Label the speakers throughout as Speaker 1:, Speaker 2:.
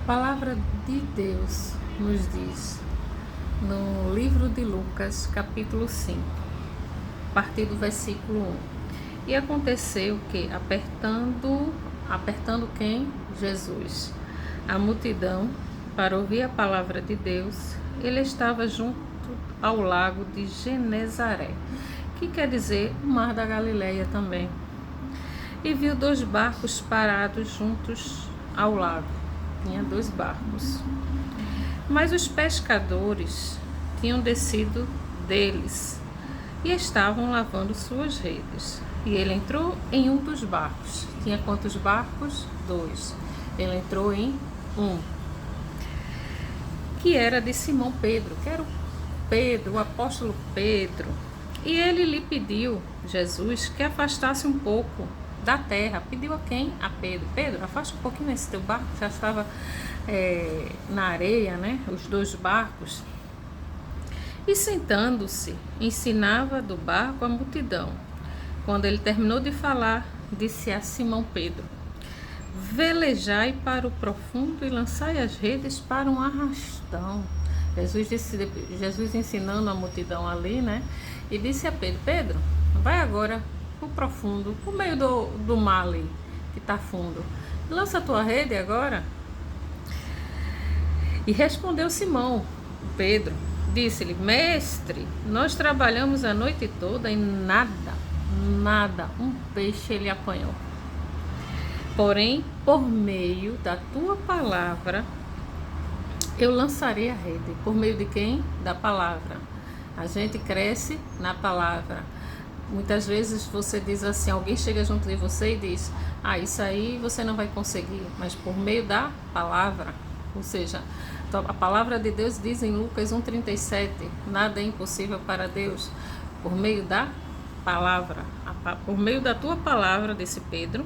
Speaker 1: palavra de Deus nos diz no livro de Lucas, capítulo 5, a partir do versículo 1. E aconteceu que, apertando quem? Jesus, a multidão, para ouvir a palavra de Deus, ele estava junto ao lago de Genezaré, que quer dizer o mar da Galileia também. E viu 2 barcos parados juntos ao lago. Tinha 2 barcos. Mas os pescadores tinham descido deles e estavam lavando suas redes. E ele entrou em um dos barcos. Tinha quantos barcos? 2. Ele entrou em um, que era de Simão Pedro, que era o apóstolo Pedro. E ele lhe pediu, Jesus, que afastasse um pouco da terra. Pediu a quem? A Pedro. Pedro, afasta um pouquinho esse teu barco, já estava na areia, né? Os 2 barcos. E sentando-se, ensinava do barco a multidão. Quando ele terminou de falar, disse a Simão Pedro: velejai para o profundo e lançai as redes para um arrastão. Jesus ensinando a multidão ali, né? E disse a Pedro: Pedro, vai agora pro profundo, pro meio do mar ali, que está fundo. Lança a tua rede agora. E respondeu Simão Pedro, disse-lhe: mestre, nós trabalhamos a noite toda e nada, um peixe ele apanhou. Porém, por meio da tua palavra, eu lançarei a rede. Por meio de quem? Da palavra. A gente cresce na palavra. Muitas vezes você diz assim, alguém chega junto de você e diz: isso aí você não vai conseguir. Mas por meio da palavra, ou seja, a palavra de Deus diz em Lucas 1,37, nada é impossível para Deus. Por meio da palavra, por meio da tua palavra, disse Pedro,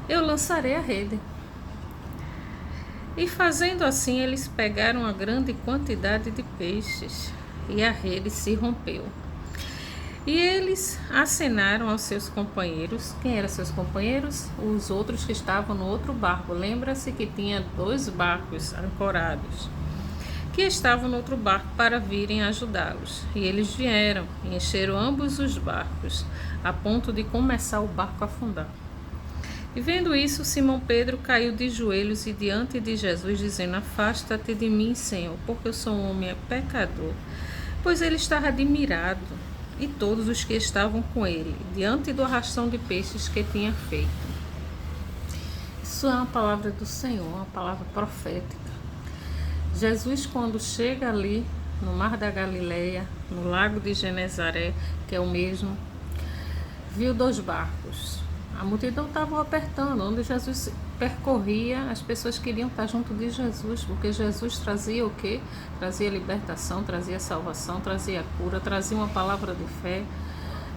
Speaker 1: eu lançarei a rede. E fazendo assim, eles pegaram uma grande quantidade de peixes e a rede se rompeu. E eles acenaram aos seus companheiros. Quem eram seus companheiros? Os outros que estavam no outro barco. Lembra-se que tinha 2 barcos ancorados, que estavam no outro barco para virem ajudá-los. E eles vieram e encheram ambos os barcos, a ponto de começar o barco a afundar. E vendo isso, Simão Pedro caiu de joelhos e diante de Jesus, dizendo: afasta-te de mim, Senhor, porque eu sou um homem pecador. Pois ele estava admirado, e todos os que estavam com ele, diante do arrastão de peixes que tinha feito. Isso é uma palavra do Senhor, uma palavra profética. Jesus, quando chega ali no mar da Galileia, no lago de Genezaré, que é o mesmo, viu 2 barcos. A multidão estava apertando, onde Jesus percorria, as pessoas queriam estar junto de Jesus, porque Jesus trazia o quê? Trazia libertação, trazia salvação, trazia cura, trazia uma palavra de fé,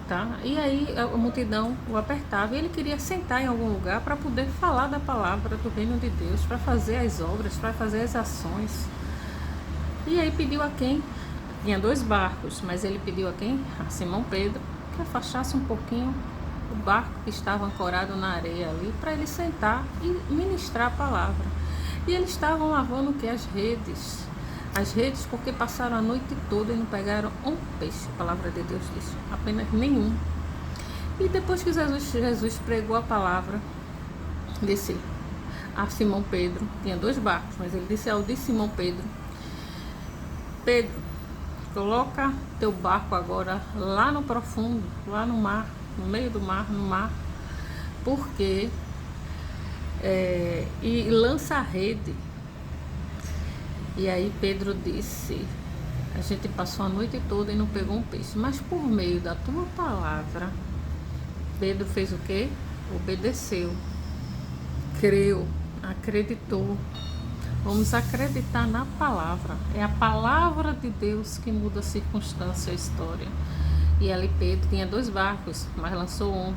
Speaker 1: tá? E aí a multidão o apertava e ele queria sentar em algum lugar para poder falar da palavra do reino de Deus, para fazer as obras, para fazer as ações. E aí pediu a quem? Tinha 2 barcos, mas ele pediu a quem? A Simão Pedro, que afastasse um pouquinho o barco que estava ancorado na areia ali, para ele sentar e ministrar a palavra. E eles estavam lavando o que? As redes, porque passaram a noite toda e não pegaram um peixe. A palavra de Deus diz, apenas nenhum. E depois que Jesus pregou a palavra, disse a Simão Pedro, tinha 2 barcos, mas ele disse ao de Simão Pedro: Pedro, coloca teu barco agora lá no profundo, lá no mar, no meio do mar, no mar, porque e lança a rede. E aí Pedro disse: a gente passou a noite toda e não pegou um peixe, mas por meio da tua palavra. Pedro fez o quê? Obedeceu, creu, acreditou. Vamos acreditar na palavra. É a palavra de Deus que muda a circunstância e a história. E ali Pedro tinha 2 barcos, mas lançou um.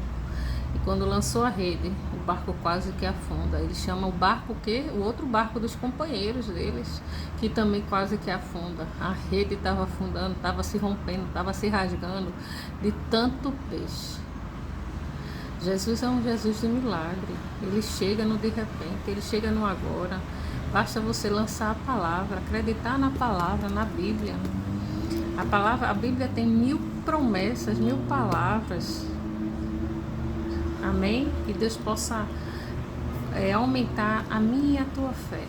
Speaker 1: E quando lançou a rede, o barco quase que afunda. Ele chama o barco o outro barco dos companheiros deles, que também quase que afunda. A rede estava afundando, estava se rompendo, estava se rasgando de tanto peixe. Jesus é um Jesus de milagre. Ele chega no de repente, ele chega no agora. Basta você lançar a palavra, acreditar na palavra, na Bíblia. A Bíblia tem 1000 promessas, 1000 palavras. Amém? Que Deus possa aumentar a minha e a tua fé.